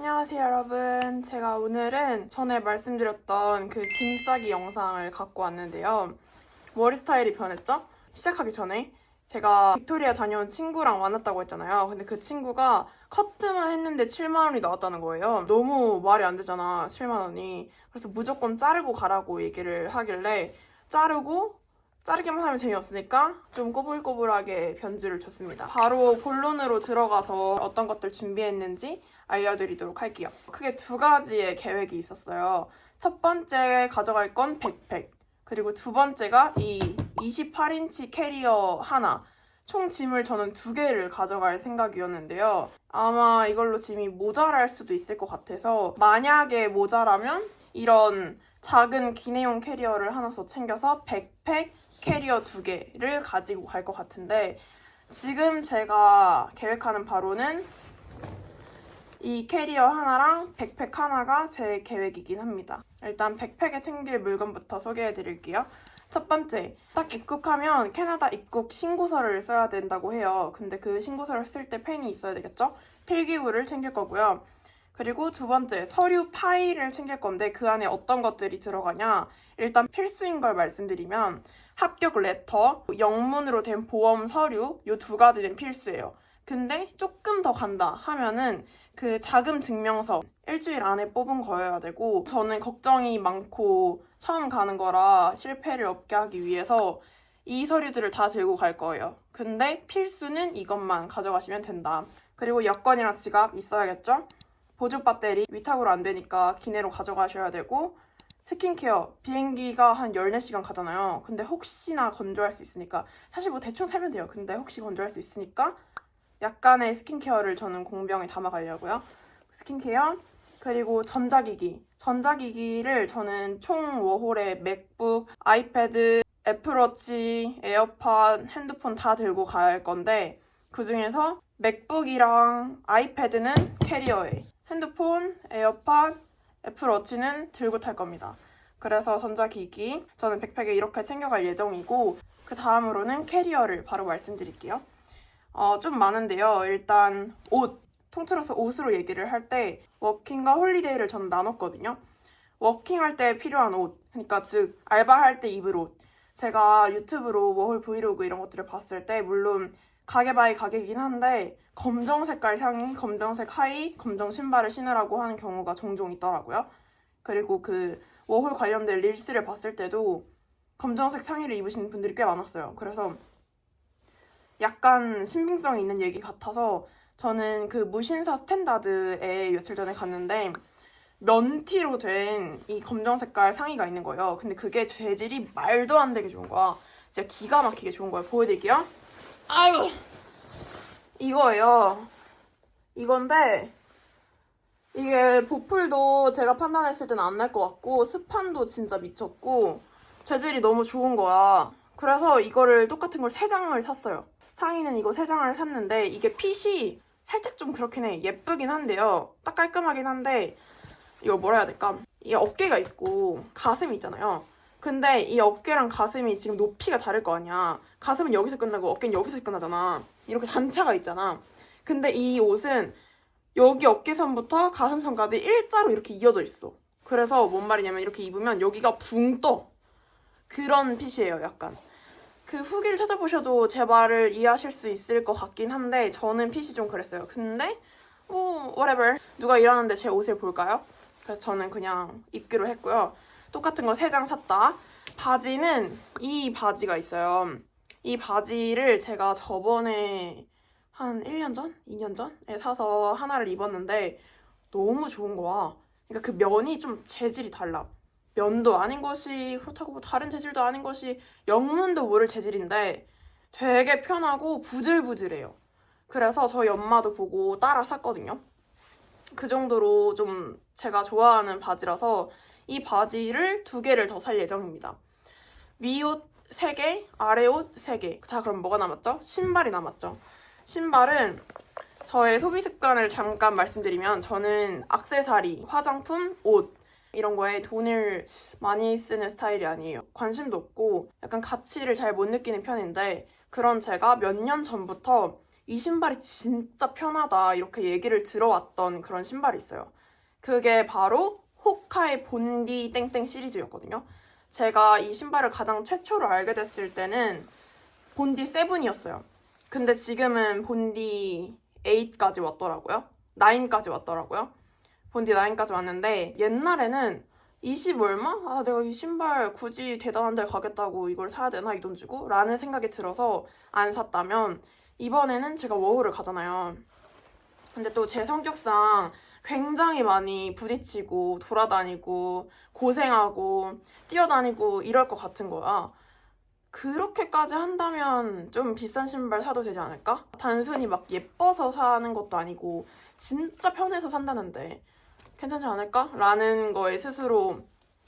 안녕하세요 여러분. 제가 오늘은 전에 말씀드렸던 그 짐 싸기 영상을 갖고 왔는데요. 머리 스타일이 변했죠? 시작하기 전에 제가 빅토리아 다녀온 친구랑 만났다고 했잖아요. 근데 그 친구가 커트만 했는데 7만 원이 나왔다는 거예요. 너무 말이 안 되잖아, 7만 원이. 그래서 무조건 자르고 가라고 얘기를 하길래 자르기만 하면 재미없으니까 좀 꼬불꼬불하게 변주를 줬습니다. 바로 본론으로 들어가서 어떤 것들 준비했는지 알려드리도록 할게요. 크게 두 가지의 계획이 있었어요. 첫 번째 가져갈 건 백팩, 그리고 두 번째가 이 28인치 캐리어 하나, 총 짐을 저는 2개를 가져갈 생각이었는데요. 아마 이걸로 짐이 모자랄 수도 있을 것 같아서 만약에 모자라면 이런 작은 기내용 캐리어를 하나 더 챙겨서 백팩, 캐리어 2개를 가지고 갈 것 같은데, 지금 제가 계획하는 바로는 이 캐리어 하나랑 백팩 하나가 제 계획이긴 합니다. 일단 백팩에 챙길 물건부터 소개해드릴게요. 첫 번째, 딱 입국하면 캐나다 입국 신고서를 써야 된다고 해요. 근데 그 신고서를 쓸 때 펜이 있어야 되겠죠? 필기구를 챙길 거고요. 그리고 두 번째, 서류 파일을 챙길 건데 그 안에 어떤 것들이 들어가냐? 일단 필수인 걸 말씀드리면 합격 레터, 영문으로 된 보험 서류, 이 2가지는 필수예요. 근데 조금 더 간다 하면은 그 자금 증명서 일주일 안에 뽑은 거여야 되고, 저는 걱정이 많고 처음 가는 거라 실패를 없게 하기 위해서 이 서류들을 다 들고 갈 거예요. 근데 필수는 이것만 가져가시면 된다. 그리고 여권이랑 지갑 있어야겠죠? 보조 배터리 위탁으로 안 되니까 기내로 가져가셔야 되고, 스킨케어, 비행기가 한 14시간 가잖아요. 근데 혹시나 건조할 수 있으니까, 사실 뭐 대충 살면 돼요. 근데 혹시 건조할 수 있으니까 약간의 스킨케어를 저는 공병에 담아가려고요. 스킨케어, 그리고 전자기기를 저는 총 워홀에 맥북, 아이패드, 애플워치, 에어팟, 핸드폰 다 들고 갈 건데, 그 중에서 맥북이랑 아이패드는 캐리어에, 핸드폰, 에어팟, 애플워치는 들고 탈 겁니다. 그래서 전자기기 저는 백팩에 이렇게 챙겨갈 예정이고, 그 다음으로는 캐리어를 바로 말씀드릴게요. 좀 많은데요. 일단 통틀어서 옷으로 얘기를 할 때 워킹과 홀리데이를 저는 나눴거든요. 워킹할 때 필요한 옷, 그러니까 즉 알바할 때 입을 옷. 제가 유튜브로 워홀 브이로그 이런 것들을 봤을 때 물론 가게 바이 가게이긴 한데 검정 색깔 상의, 검정색 하의, 검정 신발을 신으라고 하는 경우가 종종 있더라고요. 그리고 그 워홀 관련된 릴스를 봤을 때도 검정색 상의를 입으시는 분들이 꽤 많았어요. 그래서 약간 신빙성이 있는 얘기 같아서 저는 그 무신사 스탠다드에 며칠 전에 갔는데 면티로 된 이 검정 색깔 상의가 있는 거예요. 근데 그게 재질이 말도 안 되게 좋은 거야. 진짜 기가 막히게 좋은 거예요. 보여드릴게요. 아이고, 이거예요. 이건데 이게 보풀도 제가 판단했을 때는 안 날 것 같고, 스판도 진짜 미쳤고, 재질이 너무 좋은 거야. 그래서 이거를 똑같은 걸 3장을 샀어요. 상의는 이거 3장을 샀는데 이게 핏이 살짝 좀 그렇긴 해. 예쁘긴 한데요. 딱 깔끔하긴 한데, 이거 뭐라 해야 될까? 이 어깨가 있고 가슴이 있잖아요. 근데 이 어깨랑 가슴이 지금 높이가 다를 거 아니야. 가슴은 여기서 끝나고 어깨는 여기서 끝나잖아. 이렇게 단차가 있잖아. 근데 이 옷은 여기 어깨선부터 가슴선까지 일자로 이렇게 이어져 있어. 그래서 뭔 말이냐면 이렇게 입으면 여기가 붕 떠. 그런 핏이에요, 약간. 그 후기를 찾아보셔도 제 말을 이해하실 수 있을 것 같긴 한데 저는 핏이 좀 그랬어요. 근데 뭐 whatever. 누가 일하는데 제 옷을 볼까요? 그래서 저는 그냥 입기로 했고요. 똑같은 거 3장 샀다. 바지는 이 바지가 있어요. 이 바지를 제가 저번에 한 1년 전? 2년 전에 사서 하나를 입었는데 너무 좋은 거야. 그러니까 그 면이 좀 재질이 달라. 면도 아닌 것이 그렇다고 뭐 다른 재질도 아닌 것이 영문도 모를 재질인데 되게 편하고 부들부들해요. 그래서 저희 엄마도 보고 따라 샀거든요. 그 정도로 좀 제가 좋아하는 바지라서 이 바지를 2개를 더 살 예정입니다. 위옷 3개, 아래옷 3개. 자, 그럼 뭐가 남았죠? 신발이 남았죠. 신발은 저의 소비 습관을 잠깐 말씀드리면 저는 액세서리, 화장품, 옷 이런 거에 돈을 많이 쓰는 스타일이 아니에요. 관심도 없고 약간 가치를 잘 못 느끼는 편인데, 그런 제가 몇 년 전부터 이 신발이 진짜 편하다 이렇게 얘기를 들어왔던 그런 신발이 있어요. 그게 바로 호카의 본디 땡땡 시리즈였거든요. 제가 이 신발을 가장 최초로 알게 됐을 때는 본디 7이었어요. 근데 지금은 본디 8까지 왔더라고요. 9까지 왔더라고요. 본디 9까지 왔는데 옛날에는 20 얼마? 아, 내가 이 신발 굳이 대단한 데 가겠다고 이걸 사야 되나 이 돈 주고? 라는 생각이 들어서 안 샀다면 이번에는 제가 워홀을 가잖아요. 근데 또 제 성격상 굉장히 많이 부딪히고 돌아다니고 고생하고 뛰어다니고 이럴 것 같은 거야. 그렇게까지 한다면 좀 비싼 신발 사도 되지 않을까? 단순히 막 예뻐서 사는 것도 아니고 진짜 편해서 산다는데 괜찮지 않을까? 라는 거에 스스로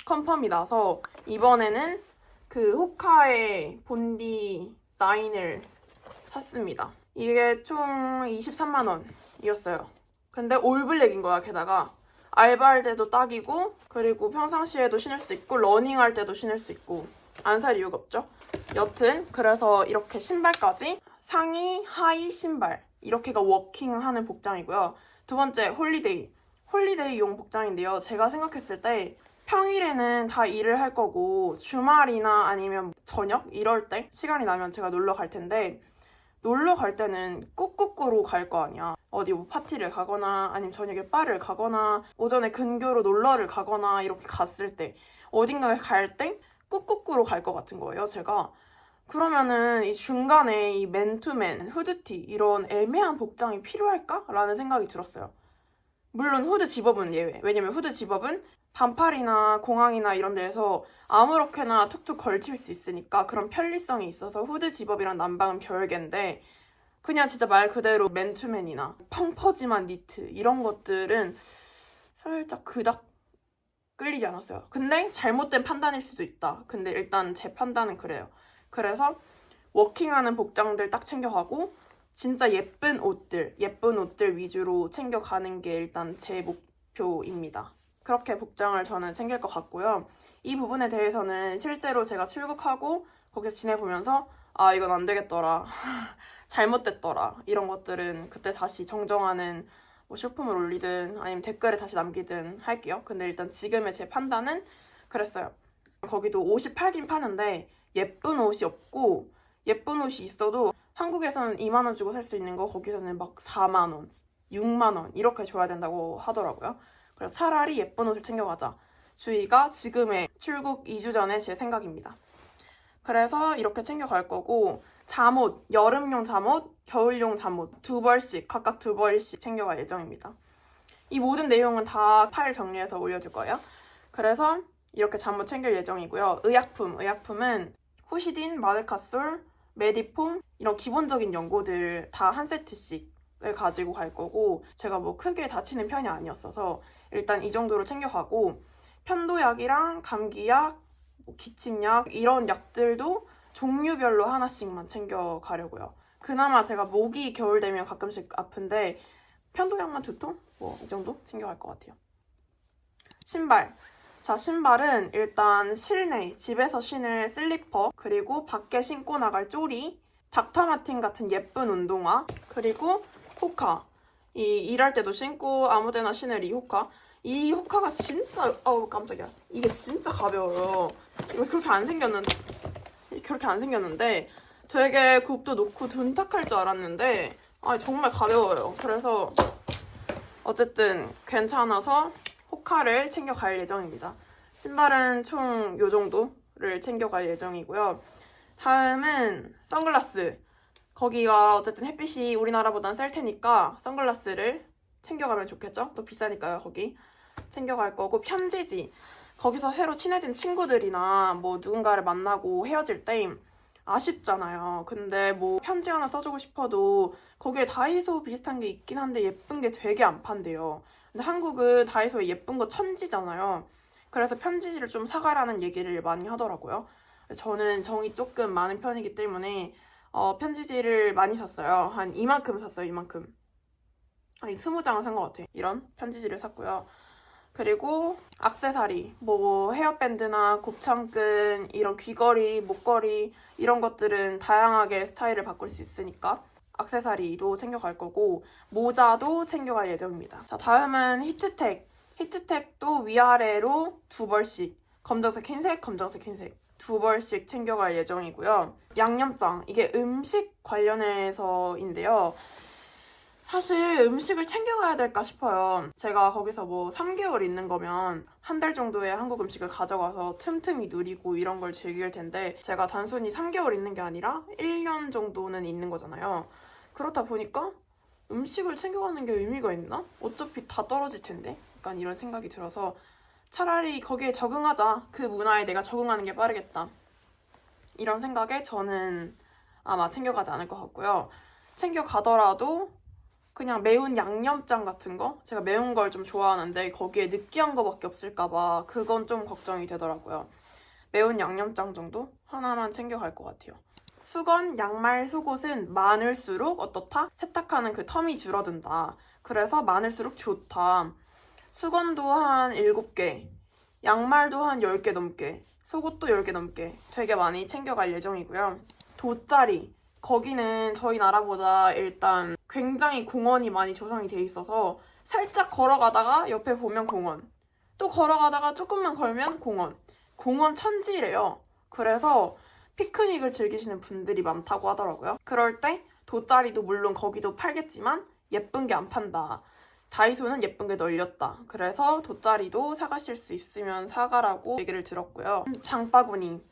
컨펌이 나서 이번에는 그 호카의 본디 9을 샀습니다. 이게 총 23만 원이었어요. 근데 올블랙인 거야. 게다가 알바할 때도 딱이고 그리고 평상시에도 신을 수 있고 러닝할 때도 신을 수 있고 안 살 이유가 없죠. 여튼 그래서 이렇게 신발까지 상의, 하의, 신발 이렇게가 워킹하는 복장이고요. 두 번째 홀리데이용 복장인데요. 제가 생각했을 때 평일에는 다 일을 할 거고 주말이나 아니면 저녁 이럴 때 시간이 나면 제가 놀러 갈 텐데 놀러 갈 때는 꾹꾹꾸로 갈 거 아니야. 어디 뭐 파티를 가거나 아니면 저녁에 바를 가거나 오전에 근교로 놀러를 가거나 이렇게 갔을 때 어딘가에 갈 때 꾹꾹꾸로 갈 것 같은 거예요, 제가. 그러면은 이 중간에 이 맨투맨, 후드티 이런 애매한 복장이 필요할까? 라는 생각이 들었어요. 물론 후드 집업은 예외. 왜냐면 후드 집업은 반팔이나 공항이나 이런 데에서 아무렇게나 툭툭 걸칠 수 있으니까 그런 편리성이 있어서 후드 집업이랑 난방은 별개인데 그냥 진짜 말 그대로 맨투맨이나 펑퍼짐한 니트 이런 것들은 살짝 그닥 끌리지 않았어요. 근데 잘못된 판단일 수도 있다. 근데 일단 제 판단은 그래요. 그래서 워킹하는 복장들 딱 챙겨가고 진짜 예쁜 옷들 위주로 챙겨가는 게 일단 제 목표입니다. 그렇게 복장을 저는 챙길 것 같고요. 이 부분에 대해서는 실제로 제가 출국하고 거기서 지내보면서 아, 이건 안 되겠더라. 잘못됐더라. 이런 것들은 그때 다시 정정하는 뭐 쇼폼을 올리든 아니면 댓글에 다시 남기든 할게요. 근데 일단 지금의 제 판단은 그랬어요. 거기도 옷이 팔긴 파는데 예쁜 옷이 없고 예쁜 옷이 있어도 한국에서는 2만 원 주고 살 수 있는 거 거기서는 막 4만 원, 6만 원 이렇게 줘야 된다고 하더라고요. 그래서 차라리 예쁜 옷을 챙겨가자. 주의가 지금의 출국 2주 전에 제 생각입니다. 그래서 이렇게 챙겨갈 거고 잠옷, 여름용 잠옷, 겨울용 잠옷 각각 두 벌씩 챙겨갈 예정입니다. 이 모든 내용은 다 파일 정리해서 올려줄 거예요. 그래서 이렇게 잠옷 챙길 예정이고요. 의약품은 후시딘, 마데카솔, 메디폼 이런 기본적인 연고들 다 한 세트씩을 가지고 갈 거고 제가 뭐 크게 다치는 편이 아니었어서 일단 이 정도로 챙겨가고 편도약이랑 감기약, 뭐 기침약 이런 약들도 종류별로 하나씩만 챙겨가려고요. 그나마 제가 목이 겨울 되면 가끔씩 아픈데 편도약만 2통? 뭐 이 정도 챙겨갈 것 같아요. 신발. 자, 신발은 일단 실내, 집에서 신을 슬리퍼, 그리고 밖에 신고 나갈 쪼리, 닥터마틴 같은 예쁜 운동화, 그리고 호카. 이 일할 때도 신고 아무데나 신을 이 호카. 이 호카가 진짜, 깜짝이야. 이게 진짜 가벼워요. 이거 그렇게 안 생겼는데 되게 굽도 놓고 둔탁할 줄 알았는데 정말 가벼워요. 그래서 어쨌든 괜찮아서 호카를 챙겨갈 예정입니다. 신발은 총 요 정도를 챙겨갈 예정이고요. 다음은 선글라스. 거기가 어쨌든 햇빛이 우리나라보단 셀 테니까 선글라스를 챙겨가면 좋겠죠? 또 비싸니까요, 거기. 챙겨갈 거고 편지지. 거기서 새로 친해진 친구들이나 뭐 누군가를 만나고 헤어질 때 아쉽잖아요. 근데 뭐 편지 하나 써주고 싶어도 거기에 다이소 비슷한 게 있긴 한데 예쁜 게 되게 안 판대요. 근데 한국은 다이소에 예쁜 거 천지잖아요. 그래서 편지지를 좀 사가라는 얘기를 많이 하더라고요. 저는 정이 조금 많은 편이기 때문에 편지지를 많이 샀어요. 한 이만큼 샀어요, 이만큼. 한 20장은 산 것 같아요. 이런 편지지를 샀고요. 그리고 액세서리, 뭐 헤어밴드나 곱창끈, 이런 귀걸이, 목걸이 이런 것들은 다양하게 스타일을 바꿀 수 있으니까 액세서리도 챙겨갈 거고 모자도 챙겨갈 예정입니다. 자, 다음은 히트텍. 히트텍도 위아래로 2벌씩 검정색, 흰색, 검정색, 흰색 2벌씩 챙겨갈 예정이고요. 양념장, 이게 음식 관련해서인데요. 사실 음식을 챙겨가야 될까 싶어요. 제가 거기서 뭐 3개월 있는 거면 한 달 정도의 한국 음식을 가져가서 틈틈이 누리고 이런 걸 즐길 텐데 제가 단순히 3개월 있는 게 아니라 1년 정도는 있는 거잖아요. 그렇다 보니까 음식을 챙겨가는 게 의미가 있나? 어차피 다 떨어질 텐데? 약간 이런 생각이 들어서 차라리 거기에 적응하자. 그 문화에 내가 적응하는 게 빠르겠다. 이런 생각에 저는 아마 챙겨가지 않을 것 같고요. 챙겨가더라도 그냥 매운 양념장 같은 거? 제가 매운 걸 좀 좋아하는데 거기에 느끼한 거밖에 없을까봐 그건 좀 걱정이 되더라고요. 매운 양념장 정도? 하나만 챙겨갈 것 같아요. 수건, 양말, 속옷은 많을수록 어떻다? 세탁하는 그 텀이 줄어든다. 그래서 많을수록 좋다. 수건도 한 7개, 양말도 한 10개 넘게, 속옷도 10개 넘게 되게 많이 챙겨갈 예정이고요. 돗자리. 거기는 저희 나라보다 일단 굉장히 공원이 많이 조성이 돼 있어서 살짝 걸어가다가 옆에 보면 공원, 또 걸어가다가 조금만 걸면 공원. 공원 천지래요. 그래서 피크닉을 즐기시는 분들이 많다고 하더라고요. 그럴 때 돗자리도 물론 거기도 팔겠지만 예쁜 게 안 판다. 다이소는 예쁜 게 널렸다. 그래서 돗자리도 사가실 수 있으면 사가라고 얘기를 들었고요. 장바구니.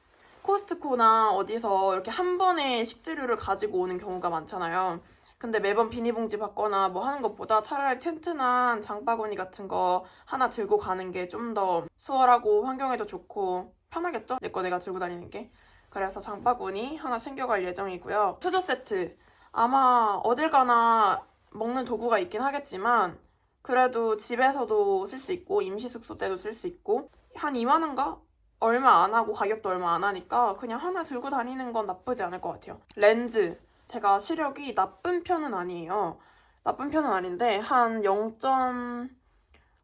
코스트코나 어디서 이렇게 한 번에 식재료를 가지고 오는 경우가 많잖아요. 근데 매번 비닐봉지 받거나 뭐 하는 것보다 차라리 튼튼한 장바구니 같은 거 하나 들고 가는 게 좀 더 수월하고 환경에도 좋고 편하겠죠? 내 거 내가 들고 다니는 게. 그래서 장바구니 하나 챙겨갈 예정이고요. 수저 세트. 아마 어딜 가나 먹는 도구가 있긴 하겠지만 그래도 집에서도 쓸 수 있고 임시 숙소 때도 쓸 수 있고 한 2만 원인가? 얼마 안 하고 가격도 얼마 안 하니까 그냥 하나 들고 다니는 건 나쁘지 않을 것 같아요. 렌즈. 제가 시력이 나쁜 편은 아니에요. 나쁜 편은 아닌데 한 0.5,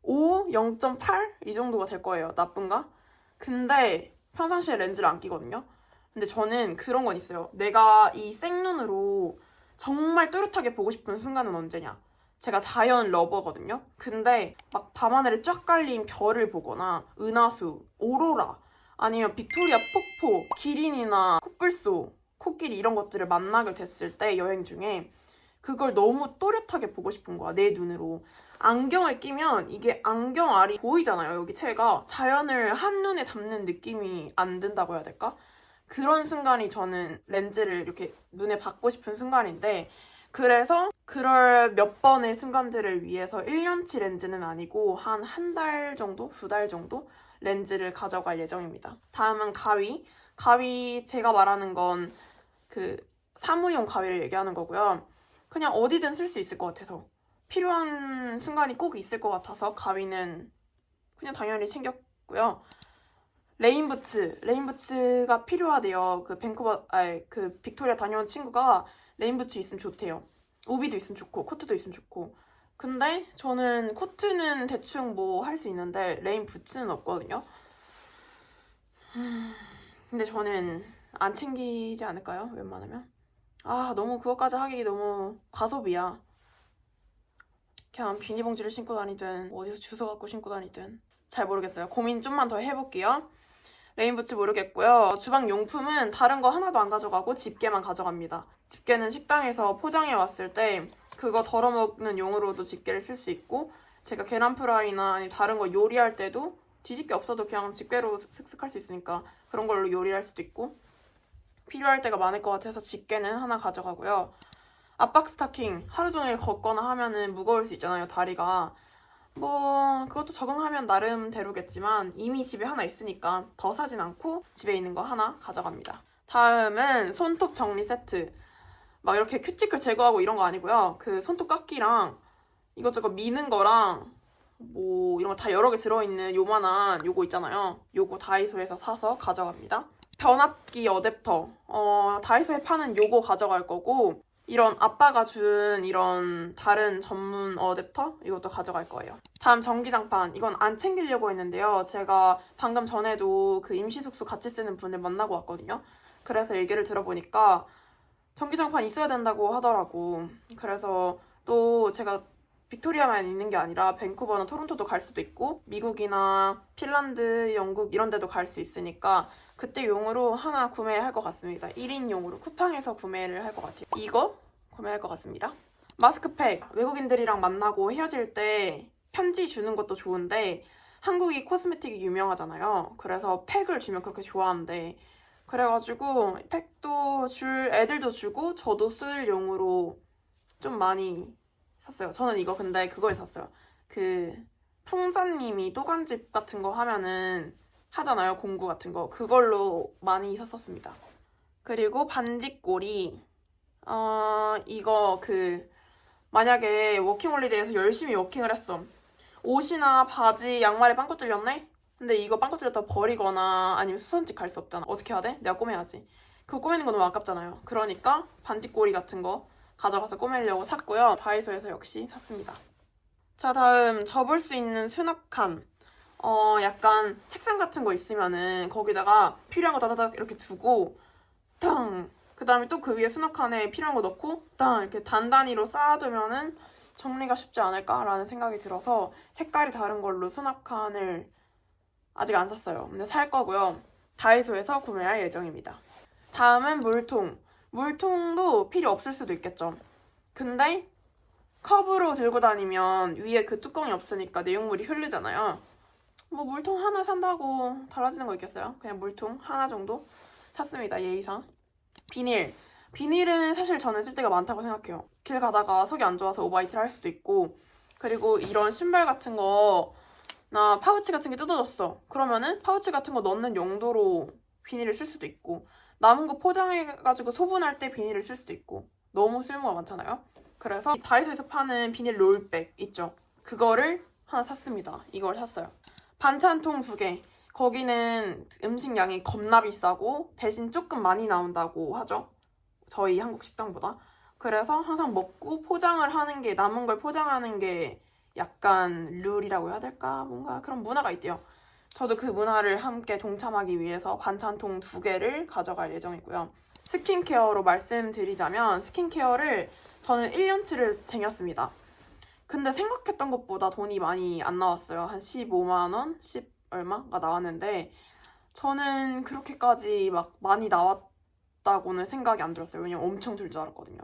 0.8 이 정도가 될 거예요. 나쁜가? 근데 평상시에 렌즈를 안 끼거든요. 근데 저는 그런 건 있어요. 내가 이 생눈으로 정말 또렷하게 보고 싶은 순간은 언제냐? 제가 자연 러버거든요. 근데 막 밤하늘에 쫙 깔린 별을 보거나 은하수, 오로라 아니면 빅토리아 폭포, 기린이나 코뿔소, 코끼리 이런 것들을 만나게 됐을 때 여행 중에 그걸 너무 또렷하게 보고 싶은 거야. 내 눈으로. 안경을 끼면 이게 안경 알이 보이잖아요. 여기 태가. 자연을 한눈에 담는 느낌이 안 든다고 해야 될까? 그런 순간이 저는 렌즈를 이렇게 눈에 받고 싶은 순간인데 그래서 그럴 몇 번의 순간들을 위해서 1년치 렌즈는 아니고 한 달 정도? 2달 정도? 렌즈를 가져갈 예정입니다. 다음은 가위. 가위 제가 말하는 건 그 사무용 가위를 얘기하는 거고요. 그냥 어디든 쓸 수 있을 것 같아서 필요한 순간이 꼭 있을 것 같아서 가위는 그냥 당연히 챙겼고요. 레인부츠. 레인부츠가 필요하대요. 그 빅토리아 다녀온 친구가 레인부츠 있으면 좋대요. 우비도 있으면 좋고 코트도 있으면 좋고. 근데 저는 코트는 대충 뭐 할 수 있는데 레인부츠는 없거든요. 근데 저는 안 챙기지 않을까요? 웬만하면. 너무 그것까지 하기 너무 과소비야. 그냥 비닐봉지를 신고 다니든 어디서 주워 갖고 신고 다니든 잘 모르겠어요. 고민 좀만 더 해볼게요. 레인부츠 모르겠고요. 주방 용품은 다른 거 하나도 안 가져가고 집게만 가져갑니다. 집게는 식당에서 포장해 왔을 때 그거 덜어먹는 용으로도 집게를 쓸 수 있고 제가 계란 프라이나 아니면 다른 거 요리할 때도 뒤집개 없어도 그냥 집게로 슥슥 할 수 있으니까 그런 걸로 요리할 수도 있고 필요할 때가 많을 것 같아서 집게는 하나 가져가고요. 압박 스타킹 하루 종일 걷거나 하면은 무거울 수 있잖아요, 다리가. 뭐 그것도 적응하면 나름대로겠지만 이미 집에 하나 있으니까 더 사진 않고 집에 있는 거 하나 가져갑니다. 다음은 손톱 정리 세트. 막 이렇게 큐티클 제거하고 이런 거 아니고요. 그 손톱 깎기랑 이것저것 미는 거랑 뭐 이런 거 다 여러 개 들어있는 요만한 요거 있잖아요. 요거 다이소에서 사서 가져갑니다. 변압기 어댑터. 다이소에 파는 요거 가져갈 거고 이런 아빠가 준 이런 다른 전문 어댑터 이것도 가져갈 거예요. 다음 전기장판. 이건 안 챙기려고 했는데요. 제가 방금 전에도 그 임시숙소 같이 쓰는 분을 만나고 왔거든요. 그래서 얘기를 들어보니까 전기장판 있어야 된다고 하더라고. 그래서 또 제가 빅토리아만 있는 게 아니라 밴쿠버나 토론토도 갈 수도 있고 미국이나 핀란드, 영국 이런 데도 갈 수 있으니까 그때 용으로 하나 구매할 것 같습니다. 1인용으로 쿠팡에서 구매를 할 것 같아요. 이거 구매할 것 같습니다. 마스크팩. 외국인들이랑 만나고 헤어질 때 편지 주는 것도 좋은데 한국이 코스메틱이 유명하잖아요. 그래서 팩을 주면 그렇게 좋아한대. 그래가지고 팩도 애들도 주고 저도 쓸 용으로 좀 많이 샀어요. 저는 이거 근데 그거에 샀어요. 그 풍자님이 또간집 같은 거 하면은 하잖아요. 공구 같은 거. 그걸로 많이 샀었습니다. 그리고 반지꼬리. 이거 만약에 워킹홀리데이에서 열심히 워킹을 했어. 옷이나 바지, 양말에 빵꾸 뚫렸네? 근데 이거 빵꾸 뚫렸다 버리거나 아니면 수선집 갈 수 없잖아. 어떻게 해야 돼? 내가 꼬매야지. 그거 꼬매는 거 너무 아깝잖아요. 그러니까 반지꼬리 같은 거 가져가서 꼬매려고 샀고요. 다이소에서 역시 샀습니다. 자, 다음 접을 수 있는 수납칸. 약간 책상 같은 거 있으면은 거기다가 필요한 거 다다닥 이렇게 두고 탕! 그 다음에 또 그 위에 수납칸에 필요한 거 넣고 딱 이렇게 단단히로 쌓아두면은 정리가 쉽지 않을까라는 생각이 들어서 색깔이 다른 걸로 수납칸을 아직 안 샀어요. 근데 살 거고요. 다이소에서 구매할 예정입니다. 다음은 물통. 물통도 필요 없을 수도 있겠죠. 근데 컵으로 들고 다니면 위에 그 뚜껑이 없으니까 내용물이 흐르잖아요. 뭐 물통 하나 산다고 달라지는 거 있겠어요? 그냥 물통 하나 정도 샀습니다. 예의상. 비닐. 비닐은 사실 저는 쓸 때가 많다고 생각해요. 길 가다가 속이 안 좋아서 오버히트를 할 수도 있고 그리고 이런 신발 같은 거 나 파우치 같은 게 뜯어졌어. 그러면은 파우치 같은 거 넣는 용도로 비닐을 쓸 수도 있고 남은 거 포장해가지고 소분할 때 비닐을 쓸 수도 있고 너무 쓸모가 많잖아요. 그래서 다이소에서 파는 비닐 롤백 있죠. 그거를 하나 샀습니다. 이걸 샀어요. 반찬통 2개. 거기는 음식 양이 겁나 비싸고 대신 조금 많이 나온다고 하죠. 저희 한국 식당보다. 그래서 항상 먹고 포장을 하는 게 남은 걸 포장하는 게 약간 룰이라고 해야 될까? 뭔가 그런 문화가 있대요. 저도 그 문화를 함께 동참하기 위해서 반찬통 2개를 가져갈 예정이고요. 스킨케어로 말씀드리자면 스킨케어를 저는 1년치를 쟁였습니다. 근데 생각했던 것보다 돈이 많이 안 나왔어요. 한 15만 원? 10 얼마가 나왔는데 저는 그렇게까지 막 많이 나왔다고는 생각이 안 들었어요. 왜냐면 엄청 들 줄 알았거든요.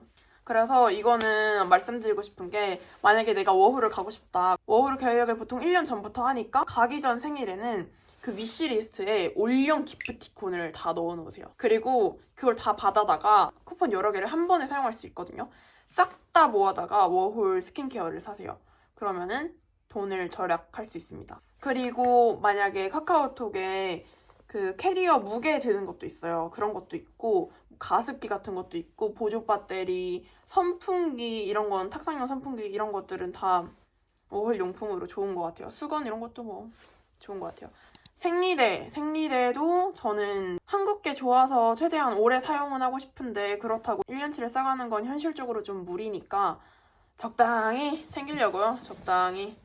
그래서 이거는 말씀드리고 싶은 게 만약에 내가 워홀을 가고 싶다. 워홀 계획을 보통 1년 전부터 하니까 가기 전 생일에는 그 위시리스트에 올영 기프티콘을 다 넣어놓으세요. 그리고 그걸 다 받아다가 쿠폰 여러 개를 한 번에 사용할 수 있거든요. 싹 다 모아다가 워홀 스킨케어를 사세요. 그러면은 돈을 절약할 수 있습니다. 그리고 만약에 카카오톡에 그 캐리어 무게 드는 것도 있어요. 그런 것도 있고 가습기 같은 것도 있고 보조 배터리, 선풍기 이런 건 탁상용 선풍기 이런 것들은 다 워홀 용품으로 좋은 것 같아요. 수건 이런 것도 뭐 좋은 것 같아요. 생리대도 저는 한국게 좋아서 최대한 오래 사용은 하고 싶은데 그렇다고 1년치를 싸가는 건 현실적으로 좀 무리니까 적당히 챙기려고요. 적당히.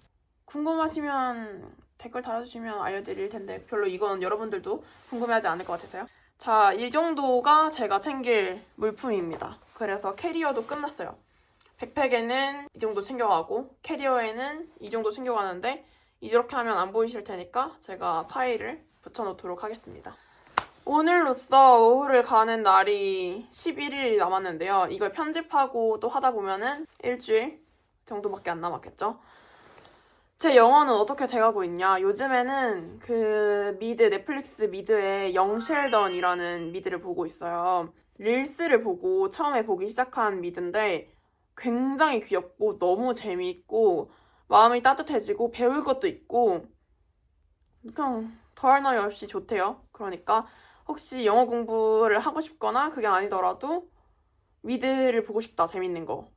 궁금하시면 댓글 달아주시면 알려드릴 텐데 별로 이건 여러분들도 궁금해하지 않을 것 같아서요. 자, 이 정도가 제가 챙길 물품입니다. 그래서 캐리어도 끝났어요. 백팩에는 이 정도 챙겨가고 캐리어에는 이 정도 챙겨가는데 이렇게 하면 안 보이실 테니까 제가 파일을 붙여놓도록 하겠습니다. 오늘로써 오후를 가는 날이 11일이 남았는데요. 이걸 편집하고 또 하다 보면은 일주일 정도밖에 안 남았겠죠. 제 영어는 어떻게 돼가고 있냐. 요즘에는 그 넷플릭스 미드의 영셸던이라는 미드를 보고 있어요. 릴스를 보고 처음에 보기 시작한 미드인데 굉장히 귀엽고 너무 재미있고 마음이 따뜻해지고 배울 것도 있고 그냥 더할 나위 없이 좋대요. 그러니까 혹시 영어 공부를 하고 싶거나 그게 아니더라도 미드를 보고 싶다, 재밌는 거.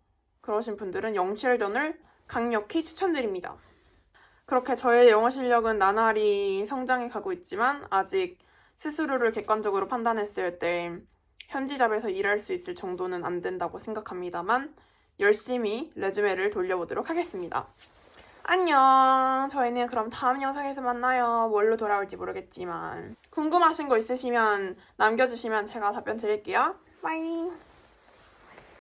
그러신 분들은 영셸던을 강력히 추천드립니다. 그렇게 저의 영어 실력은 나날이 성장해 가고 있지만 아직 스스로를 객관적으로 판단했을 때 현지 잡에서 일할 수 있을 정도는 안 된다고 생각합니다만 열심히 레주메를 돌려보도록 하겠습니다. 안녕. 저희는 그럼 다음 영상에서 만나요. 뭘로 돌아올지 모르겠지만 궁금하신 거 있으시면 남겨주시면 제가 답변 드릴게요. 바이.